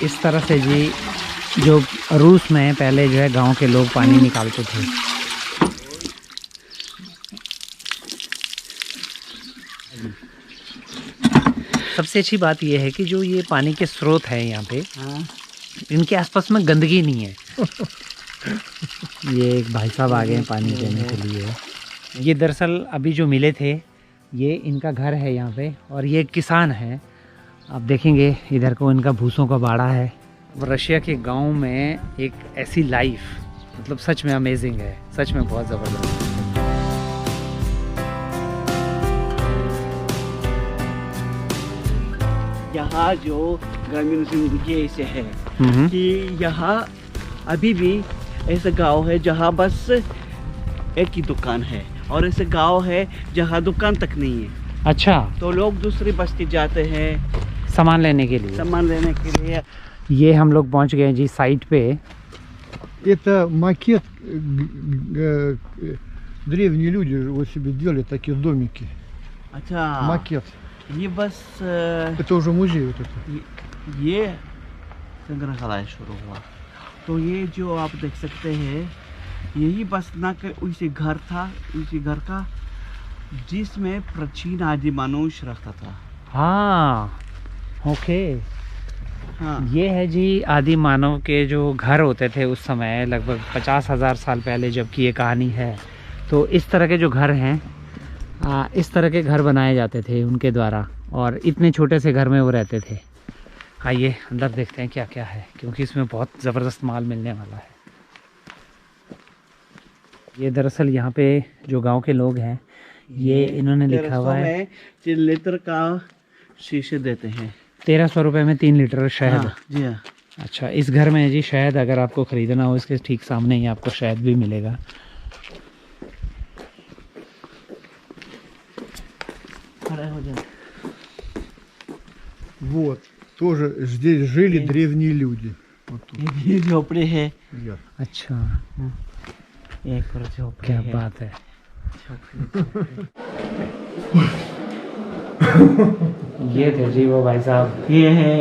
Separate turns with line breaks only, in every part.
इस तरह से जी जो रूस में पहले जो है गांव के लोग पानी निकालते थे। सबसे अच्छी बात यह है कि जो ये पानी के स्रोत हैं यहाँ पे, इनके आसपास में गंदगी नहीं है। ये एक भाई साहब आ गए हैं पानी देने के लिए। ये दरअसल अभी जो मिले थे, ये इनका घर है यहाँ पे, और ये किसान हैं। आप देखेंगे इधर को इनका भूसों का बाड़ा है। रशिया के गांव में एक ऐसी लाइफ मतलब सच में अमेजिंग है, सच में बहुत ज़बरदस्त।
यहाँ जो ग्रामीण जिंदगी ऐसे है कि यहाँ अभी भी ऐसा गांव है जहाँ बस एक ही दुकान है, और ऐसे गांव है जहाँ दुकान तक नहीं है।
अच्छा,
तो लोग दूसरी बस्ती जाते हैं
सामान लेने के लिए।
सामान लेने के लिए।
ये हम लोग पहुंच गए जी साइट पे।
Это макет, древние люди вот себе делали такие домики.
अच्छा,
Макет.
ये बस
Это уже музей вот это.
ये संग्रहालय शुरू हुआ। तो ये जो आप देख सकते हैं, यही बस ना कि उसी घर था, उसी घर का जिसमें प्राचीन आदि मनुष्य रहता था।
हाँ, ओके।
हाँ,
ये है जी आदि मानव के जो घर होते थे उस समय, लगभग 50,000 साल पहले जब की ये कहानी है। तो इस तरह के जो घर हैं, इस तरह के घर बनाए जाते थे उनके द्वारा, और इतने छोटे से घर में वो रहते थे। आइए अंदर देखते हैं क्या क्या है, क्योंकि इसमें बहुत ज़बरदस्त माल मिलने वाला है। ये दरअसल यहाँ पे जो गांव के लोग हैं, ये इन्होंने लिखा हुआ है
3 लीटर का शीशे देते हैं।
1300 रुपये में 3 लीटर शहद।
हाँ, जी हाँ।
अच्छा, इस घर में जी शहद अगर आपको ख़रीदना हो, इसके ठीक सामने ही आपको शहद भी मिलेगा।
Вот. Тоже здесь жили древние люди. Вот тут.
ये झोपड़ी है।
Я.
अच्छा,
एक और झोपड़ी
क्या
है।
बात है। ये थे जी वो भाई साहब,
ये है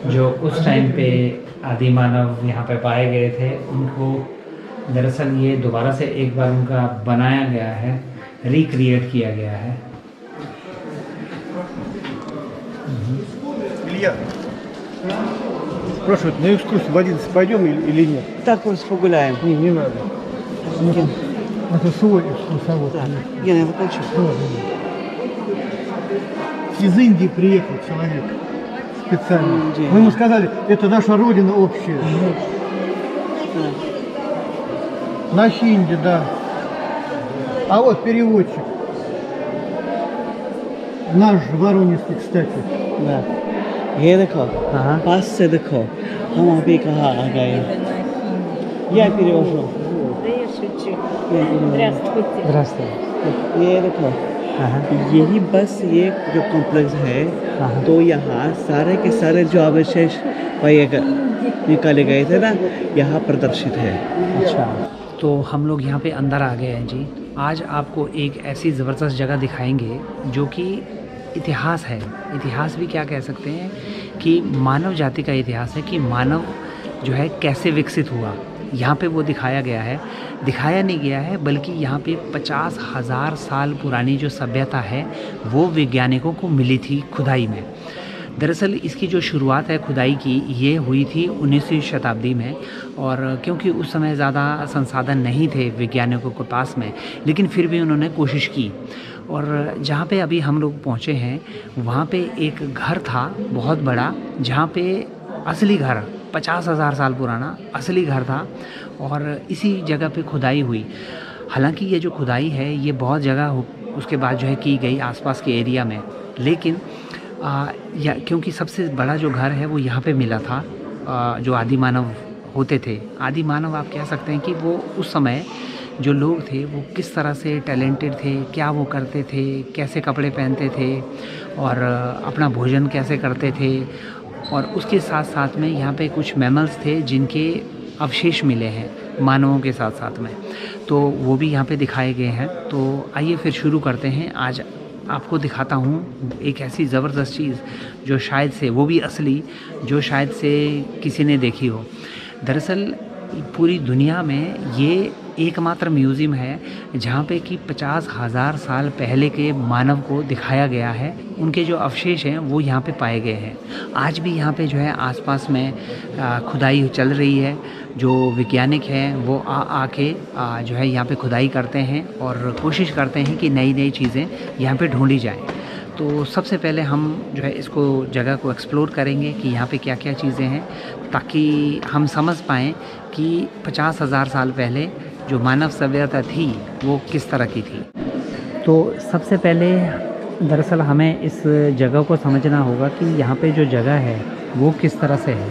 जो उस टाइम पे आदि मानव यहाँ पे पाए गए थे। उनको दरअसल ये दोबारा से एक बार उनका बनाया गया है, रिक्रिएट किया गया है।
Илья, спрашивают, на экскурсию в 11 пойдем или нет?
так просто погуляем.
Не надо. Это свой экскурсовод.
Я не заплачу.
Из Индии приехал человек специально.
Индия.
Мы ему сказали, это наша родина общая. На хинди, да. А вот переводчик. Наш же воронежский, кстати.
Да. ये देखो,
हाँ।
पास से देखो, हम अभी कहाँ आ गए। Я перевожу.
Здравствуйте.
Здравствуйте।
ये देखो,
हाँ,
यही बस ये जो कॉम्प्लेक्स है,
हाँ।
तो यहाँ सारे के सारे जो अवशेष निकाले गए थे ना, यहाँ प्रदर्शित है।
अच्छा, तो हम लोग यहाँ पे अंदर आ गए हैं जी। आज आपको एक ऐसी ज़बरदस्त जगह दिखाएंगे जो कि इतिहास है। इतिहास भी क्या कह सकते हैं कि मानव जाति का इतिहास है, कि मानव जो है कैसे विकसित हुआ। यहाँ पे वो दिखाया गया है, दिखाया नहीं गया है, बल्कि यहाँ पे 50,000 साल पुरानी जो सभ्यता है वो वैज्ञानिकों को मिली थी खुदाई में। दरअसल इसकी जो शुरुआत है खुदाई की, ये हुई थी 19वीं शताब्दी में, और क्योंकि उस समय ज़्यादा संसाधन नहीं थे वैज्ञानिकों के पास में, लेकिन फिर भी उन्होंने कोशिश की। और जहाँ पे अभी हम लोग पहुँचे हैं, वहाँ पे एक घर था बहुत बड़ा, जहाँ पे असली घर 50,000 साल पुराना असली घर था, और इसी जगह पे खुदाई हुई। हालांकि ये जो खुदाई है ये बहुत जगह उसके बाद जो है की गई आसपास के एरिया में, लेकिन क्योंकि सबसे बड़ा जो घर है वो यहाँ पे मिला था। जो आदि मानव होते थे, आदि मानव आप कह सकते हैं कि वो उस समय जो लोग थे वो किस तरह से टैलेंटेड थे, क्या वो करते थे, कैसे कपड़े पहनते थे, और अपना भोजन कैसे करते थे। और उसके साथ साथ में यहाँ पे कुछ मैमल्स थे जिनके अवशेष मिले हैं मानवों के साथ साथ में, तो वो भी यहाँ पे दिखाए गए हैं। तो आइए फिर शुरू करते हैं आज आपको दिखाता हूँ एक ऐसी ज़बरदस्त चीज़ जो शायद से, वो भी असली, जो शायद से किसी ने देखी हो। दरअसल पूरी दुनिया में ये एकमात्र म्यूज़ियम है जहाँ पे कि 50,000 साल पहले के मानव को दिखाया गया है। उनके जो अवशेष हैं वो यहाँ पे पाए गए हैं। आज भी यहाँ पे जो है आसपास में खुदाई चल रही है। जो वैज्ञानिक हैं वो आके जो है यहाँ पे खुदाई करते हैं और कोशिश करते हैं कि नई नई चीज़ें यहाँ पे ढूंढी जाएँ। तो सबसे पहले हम जो है इसको जगह को एक्सप्लोर करेंगे कि यहाँ पे क्या क्या चीज़ें हैं, ताकि हम समझ पाएँ कि 50,000 साल पहले जो मानव सभ्यता थी वो किस तरह की थी। तो सबसे पहले दरअसल हमें इस जगह को समझना होगा कि यहाँ पे जो जगह है वो किस तरह से है।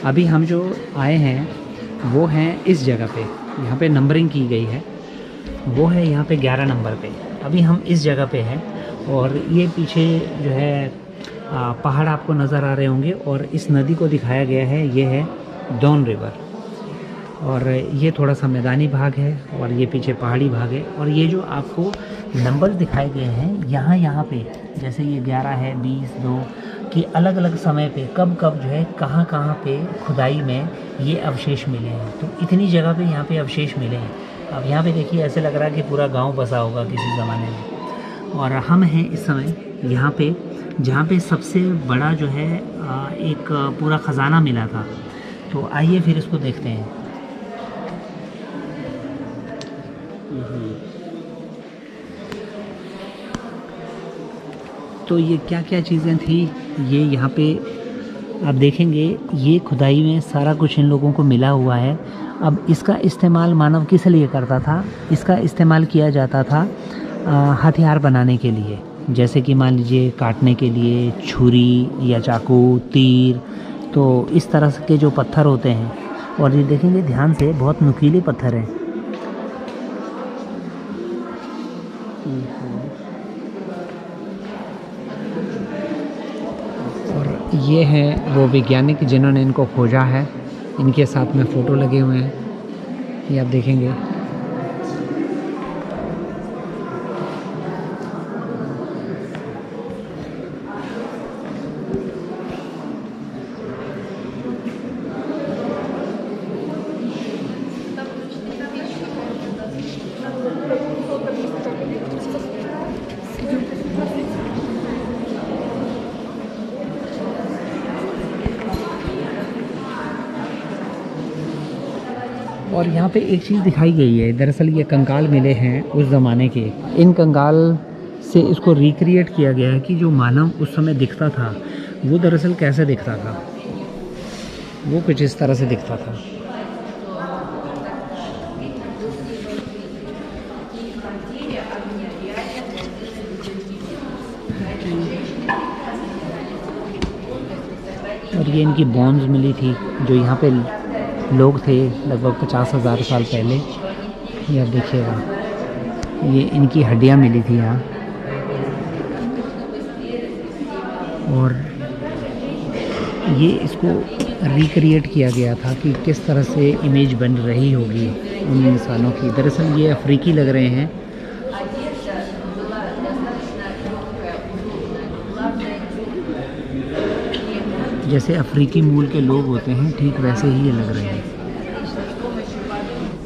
अभी हम जो आए हैं वो हैं इस जगह पे, यहाँ पे नंबरिंग की गई है, वो है यहाँ पे 11 नंबर पे। अभी हम इस जगह पे हैं और ये पीछे जो है पहाड़ आपको नज़र आ रहे होंगे और इस नदी को दिखाया गया है, ये है डॉन रिवर। और ये थोड़ा सा मैदानी भाग है और ये पीछे पहाड़ी भाग है। और ये जो आपको नंबर दिखाए गए हैं यहाँ पे, जैसे ये 11 है, 20, 2 कि अलग अलग समय पे कब कब जो है कहाँ पे खुदाई में ये अवशेष मिले हैं। तो इतनी जगह पे यहाँ पे अवशेष मिले हैं। अब यहाँ पे देखिए ऐसे लग रहा है कि पूरा गांव बसा होगा किसी ज़माने में। और हम हैं इस समय यहाँ पे जहाँ पे सबसे बड़ा जो है एक पूरा ख़जाना मिला था। तो आइए फिर इसको देखते हैं। तो ये क्या क्या चीज़ें थी ये यहाँ पे आप देखेंगे, ये खुदाई में सारा कुछ इन लोगों को मिला हुआ है। अब इसका इस्तेमाल मानव किस लिए करता था? इसका इस्तेमाल किया जाता था हथियार बनाने के लिए, जैसे कि मान लीजिए काटने के लिए छुरी या चाकू, तीर। तो इस तरह के जो पत्थर होते हैं, और ये देखेंगे ध्यान से, बहुत नुकीले पत्थर हैं। और ये हैं वो वैज्ञानिक जिन्होंने इनको खोजा है, इनके साथ में फ़ोटो लगे हुए हैं, ये आप देखेंगे। और यहाँ पे एक चीज़ दिखाई गई है, दरअसल ये कंकाल मिले हैं उस ज़माने के। इन कंकाल से इसको रिक्रिएट किया गया है कि जो मानव उस समय दिखता था वो दरअसल कैसे दिखता था। वो कुछ इस तरह से दिखता था। और ये इनकी बोन्स मिली थी, जो यहाँ पे लोग थे लगभग 50,000 साल पहले। ये आप देखिएगा, ये इनकी हड्डियाँ मिली थी यहाँ। और ये इसको रिक्रिएट किया गया था कि किस तरह से इमेज बन रही होगी उन इंसानों की। दरअसल ये अफ्रीकी लग रहे हैं। जैसे अफ्रीकी मूल के लोग होते हैं, ठीक वैसे ही ये लग रहे हैं।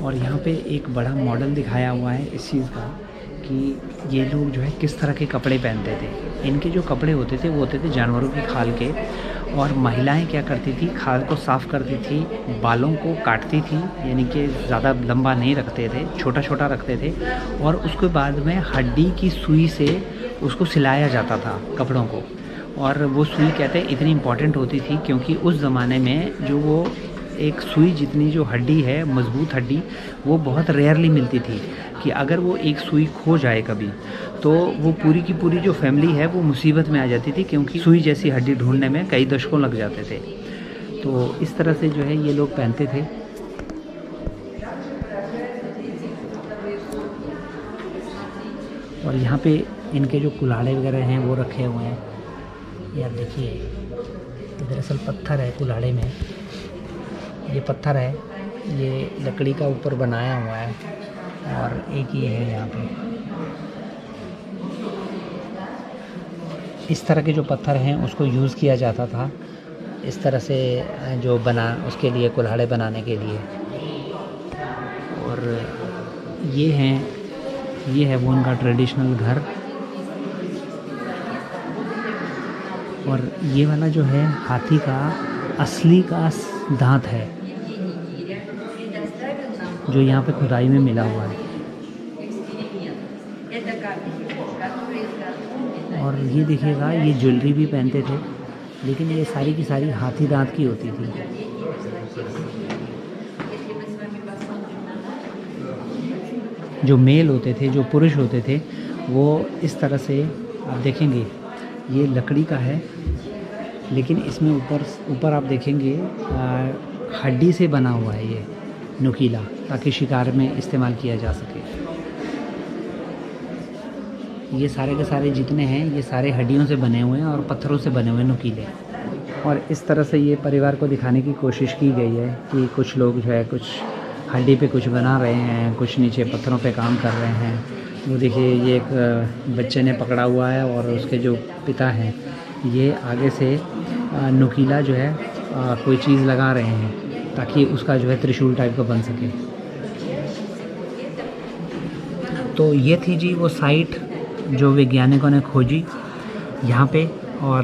और यहाँ पे एक बड़ा मॉडल दिखाया हुआ है इस चीज़ का कि ये लोग जो है किस तरह के कपड़े पहनते थे। इनके जो कपड़े होते थे वो होते थे जानवरों की खाल के। और महिलाएं क्या करती थी, खाल को साफ़ करती थी, बालों को काटती थी, यानी कि ज़्यादा लंबा नहीं रखते थे, छोटा छोटा रखते थे। और उसके बाद में हड्डी की सुई से उसको सिलाया जाता था कपड़ों को। और वो सुई कहते हैं इतनी इम्पॉर्टेंट होती थी क्योंकि उस ज़माने में जो वो एक सुई जितनी जो हड्डी है, मज़बूत हड्डी, वो बहुत रेयरली मिलती थी कि अगर वो एक सुई खो जाए कभी तो वो पूरी की पूरी जो फैमिली है वो मुसीबत में आ जाती थी, क्योंकि सुई जैसी हड्डी ढूंढने में कई दशकों लग जाते थे। तो इस तरह से जो है ये लोग पहनते थे। और यहाँ पे इनके जो कुल्हाड़े वगैरह हैं वो रखे हुए हैं। ये आप देखिए, दरअसल पत्थर है कुल्हाड़े में, ये पत्थर है, ये लकड़ी का ऊपर बनाया हुआ है। और एक ये है यहाँ पे। इस तरह के जो पत्थर हैं उसको यूज़ किया जाता था इस तरह से जो बना उसके लिए कुल्हाड़े बनाने के लिए। और ये है वो उनका ट्रेडिशनल घर। और ये वाला जो है हाथी का असली का दांत है जो यहाँ पे खुदाई में मिला हुआ है। और ये देखिएगा, ये ज्वेलरी भी पहनते थे, लेकिन ये सारी की सारी हाथी दांत की होती थी। जो मेल होते थे, जो पुरुष होते थे, वो इस तरह से आप देखेंगे ये लकड़ी का है, लेकिन इसमें ऊपर आप देखेंगे हड्डी से बना हुआ है ये नुकीला, ताकि शिकार में इस्तेमाल किया जा सके। ये सारे के सारे जितने हैं ये सारे हड्डियों से बने हुए हैं और पत्थरों से बने हुए नुकीले। और इस तरह से ये परिवार को दिखाने की कोशिश की गई है कि कुछ लोग जो है कुछ हड्डी पे कुछ बना रहे हैं, कुछ नीचे पत्थरों पे काम कर रहे हैं। वो देखिए ये एक बच्चे ने पकड़ा हुआ है और उसके जो पिता हैं ये आगे से नुकीला जो है कोई चीज़ लगा रहे हैं ताकि उसका जो है त्रिशूल टाइप का बन सके। तो ये थी जी वो साइट जो वैज्ञानिकों ने खोजी यहाँ पे। और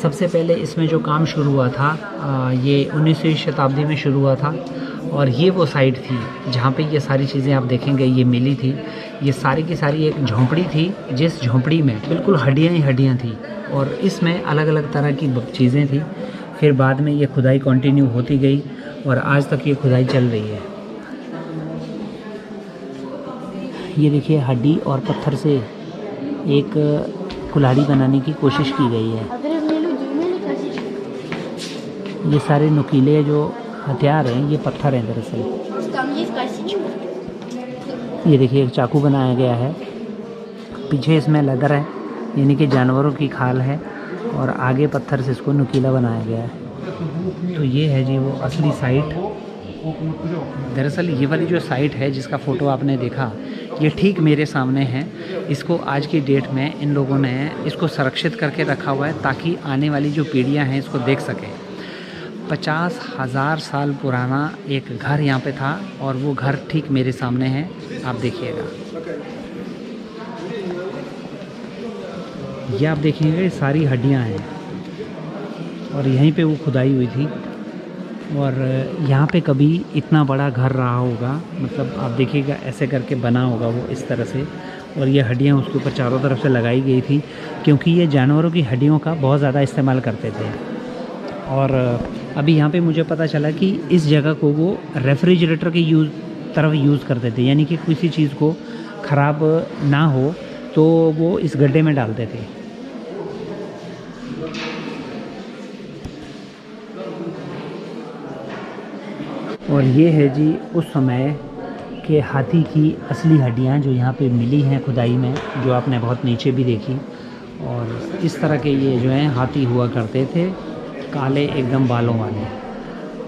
सबसे पहले इसमें जो काम शुरू हुआ था ये 19वीं शताब्दी में शुरू हुआ था। और ये वो साइट थी जहाँ पे ये सारी चीज़ें आप देखेंगे ये मिली थी। ये सारी की सारी एक झोंपड़ी थी, जिस झोंपड़ी में बिल्कुल हड्डियाँ ही हड्डियाँ थी और इसमें अलग अलग तरह की चीज़ें थी। फिर बाद में ये खुदाई कंटिन्यू होती गई और आज तक ये खुदाई चल रही है। ये देखिए हड्डी और पत्थर से एक कुल्हाड़ी बनाने की कोशिश की गई है। ये सारे नुकीले जो हथियार हैं ये पत्थर हैं दरअसल। ये देखिए एक चाकू बनाया गया है, पीछे इसमें लेदर है यानी कि जानवरों की खाल है और आगे पत्थर से इसको नुकीला बनाया गया है। तो ये है जी वो असली साइट। दरअसल ये वाली जो साइट है जिसका फ़ोटो आपने देखा ये ठीक मेरे सामने है। इसको आज की डेट में इन लोगों ने इसको संरक्षित करके रखा हुआ है ताकि आने वाली जो पीढ़ियां हैं इसको देख सकें। 50,000 साल पुराना एक घर यहाँ पे था और वो घर ठीक मेरे सामने है, आप देखिएगा। ये आप देखेंगे सारी हड्डियाँ हैं और यहीं पे वो खुदाई हुई थी। और यहाँ पे कभी इतना बड़ा घर रहा होगा, मतलब आप देखिएगा ऐसे करके बना होगा वो इस तरह से। और ये हड्डियाँ उसके ऊपर चारों तरफ से लगाई गई थी क्योंकि ये जानवरों की हड्डियों का बहुत ज़्यादा इस्तेमाल करते थे। और अभी यहाँ पे मुझे पता चला कि इस जगह को वो रेफ्रिजरेटर के तरफ यूज़ करते थे, यानी कि किसी चीज़ को ख़राब ना हो तो वो इस गड्ढे में डालते थे। और ये है जी उस समय के हाथी की असली हड्डियाँ जो यहाँ पे मिली हैं खुदाई में, जो आपने बहुत नीचे भी देखी। और इस तरह के ये जो हैं हाथी हुआ करते थे, काले एकदम बालों वाले।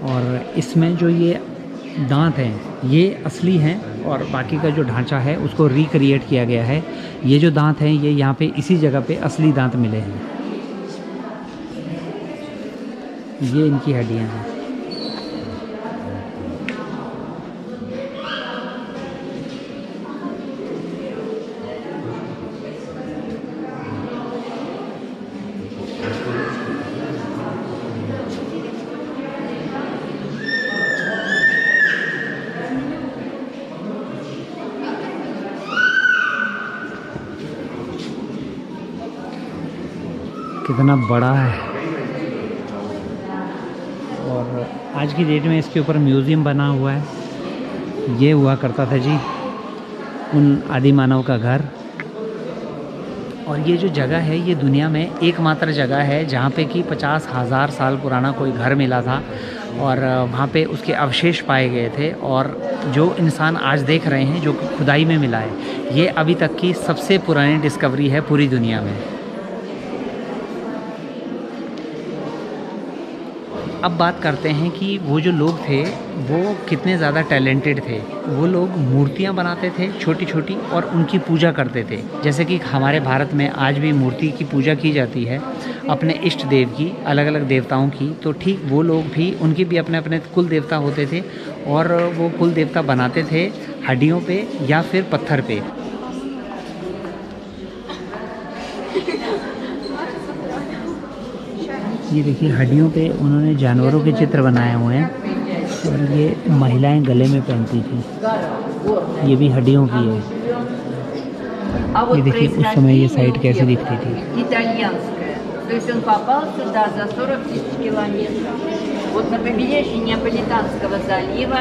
और इसमें जो ये दांत हैं ये असली हैं और बाकी का जो ढांचा है उसको रिक्रिएट किया गया है। ये जो दांत हैं ये यहाँ पे इसी जगह पे असली दांत मिले हैं। ये इनकी हड्डियाँ हैं। कितना बड़ा है। और आज की डेट में इसके ऊपर म्यूज़ियम बना हुआ है। ये हुआ करता था जी उन आदि मानव का घर। और ये जो जगह है ये दुनिया में एकमात्र जगह है जहाँ पे कि 50,000 साल पुराना कोई घर मिला था और वहाँ पे उसके अवशेष पाए गए थे। और जो इंसान आज देख रहे हैं जो खुदाई में मिला है ये अभी तक की सबसे पुरानी डिस्कवरी है पूरी दुनिया में। अब बात करते हैं कि वो जो लोग थे वो कितने ज़्यादा टैलेंटेड थे। वो लोग मूर्तियाँ बनाते थे छोटी छोटी और उनकी पूजा करते थे। जैसे कि हमारे भारत में आज भी मूर्ति की पूजा की जाती है अपने इष्ट देव की, अलग अलग देवताओं की, तो ठीक वो लोग भी, उनके भी अपने अपने कुल देवता होते थे और वो कुल देवता बनाते थे हड्डियों पे या फिर पत्थर पे। ये देखिए हड्डियों पे उन्होंने जानवरों के चित्र बनाए हुए हैं और ये महिलाएं गले में पहनती थी। ये भी हड्डियों की है। ये देखिए उस समय ये साइट कैसी दिखती थी।
То есть он попал сюда за 40 тысяч километров. Вот на побережье Неаполитанского залива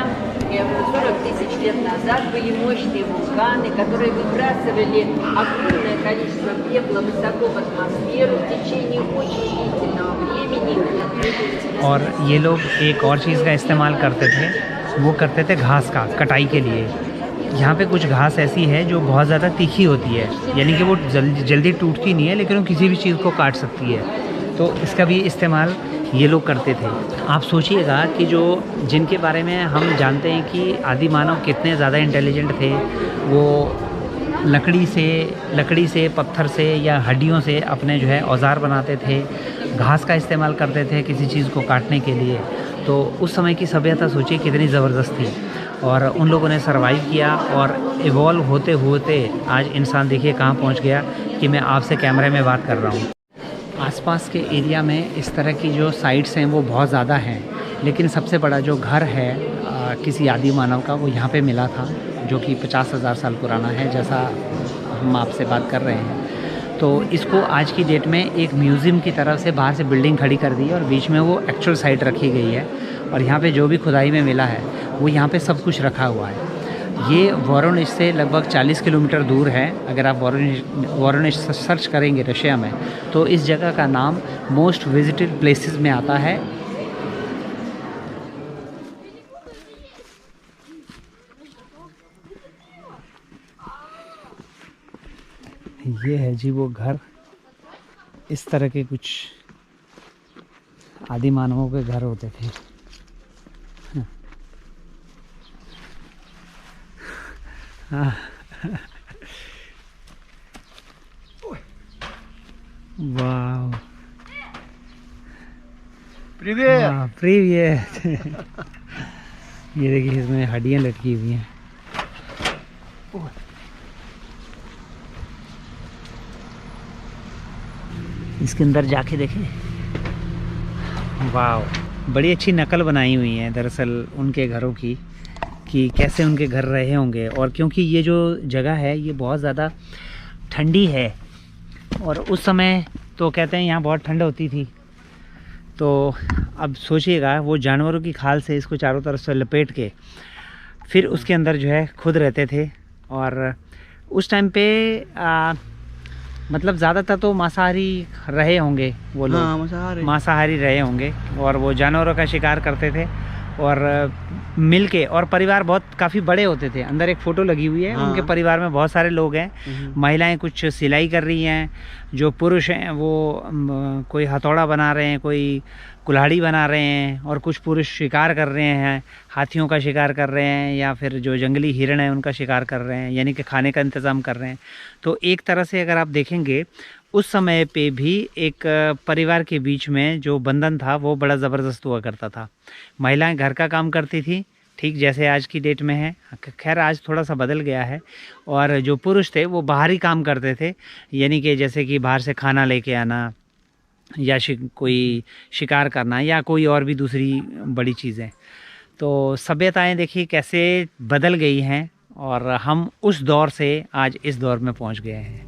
40 тысяч лет назад были мощные вулканы, которые выбрасывали огромное количество пепла высоко в атмосферу в течение очень длительного времени.
और ये लोग एक और चीज़ का इस्तेमाल करते थे, वो करते थे घास का कटाई के लिए। यहाँ पे कुछ घास ऐसी है जो बहुत ज़्यादा तीखी होती है, यानी कि वो जल्दी टूटती नहीं है, लेकिन वो किसी भी चीज़ को काट सकती है, तो इसका भी इस्तेमाल ये लोग करते थे। आप सोचिएगा कि जो जिनके बारे में हम जानते हैं कि आदि मानव कितने ज़्यादा इंटेलिजेंट थे, वो लकड़ी से पत्थर से या हड्डियों से अपने जो है औजार बनाते थे, घास का इस्तेमाल करते थे किसी चीज़ को काटने के लिए। तो उस समय की सभ्यता सोचिए कितनी ज़बरदस्त थी और उन लोगों ने सरवाइव किया और इवॉल्व होते होते आज इंसान देखिए कहाँ पहुँच गया कि मैं आपसे कैमरे में बात कर रहा हूँ। आसपास के एरिया में इस तरह की जो साइट्स हैं वो बहुत ज़्यादा हैं, लेकिन सबसे बड़ा जो घर है किसी आदि मानव का वो यहाँ पे मिला था, जो कि 50,000 साल पुराना है, जैसा हम आपसे बात कर रहे हैं। तो इसको आज की डेट में एक म्यूज़ियम की तरफ से बाहर से बिल्डिंग खड़ी कर दी और बीच में वो एक्चुअल साइट रखी गई है और यहाँ पे जो भी खुदाई में मिला है वो यहाँ पे सब कुछ रखा हुआ है। ये वोरोनिश से लगभग 40 किलोमीटर दूर है। अगर आप वोरोनिश सर्च करेंगे रशिया में तो इस जगह का नाम मोस्ट विजिटेड प्लेसेस में आता है। ये है जी वो घर। इस तरह के कुछ आदि मानवों के घर होते थे। हाँ। वाह,
Привет!
प्रीवियस। ये देखिए इसमें हड्डियाँ लटकी हुई हैं। इसके अंदर जाके देखें। वाह, बड़ी अच्छी नकल बनाई हुई है दरअसल उनके घरों की, कि कैसे उनके घर रहे होंगे। और क्योंकि ये जो जगह है ये बहुत ज़्यादा ठंडी है और उस समय तो कहते हैं यहाँ बहुत ठंड होती थी, तो अब सोचिएगा वो जानवरों की खाल से इसको चारों तरफ से लपेट के फिर उसके अंदर जो है खुद रहते थे। और उस टाइम पे मतलब ज़्यादातर तो मांसाहारी रहे होंगे वो लोग।
हाँ,
मांसाहारी रहे होंगे और वो जानवरों का शिकार करते थे और मिल के, और परिवार बहुत काफ़ी बड़े होते थे। अंदर एक फ़ोटो लगी हुई है।
हाँ।
उनके परिवार में बहुत सारे लोग हैं। महिलाएं कुछ सिलाई कर रही हैं, जो पुरुष हैं वो कोई हथौड़ा बना रहे हैं, कोई कुल्हाड़ी बना रहे हैं, और कुछ पुरुष शिकार कर रहे हैं, हाथियों का शिकार कर रहे हैं या फिर जो जंगली हिरण है उनका शिकार कर रहे हैं, यानी कि खाने का इंतज़ाम कर रहे हैं। तो एक तरह से अगर आप देखेंगे उस समय पे भी एक परिवार के बीच में जो बंधन था वो बड़ा ज़बरदस्त हुआ करता था। महिलाएं घर का काम करती थी, ठीक जैसे आज की डेट में है। खैर आज थोड़ा सा बदल गया है। और जो पुरुष थे वो बाहरी काम करते थे, यानी कि जैसे कि बाहर से खाना लेके आना या कोई शिकार करना या कोई और भी दूसरी बड़ी चीज़ें। तो सभ्यताएं देखिए कैसे बदल गई हैं और हम उस दौर से आज इस दौर में पहुंच गए हैं।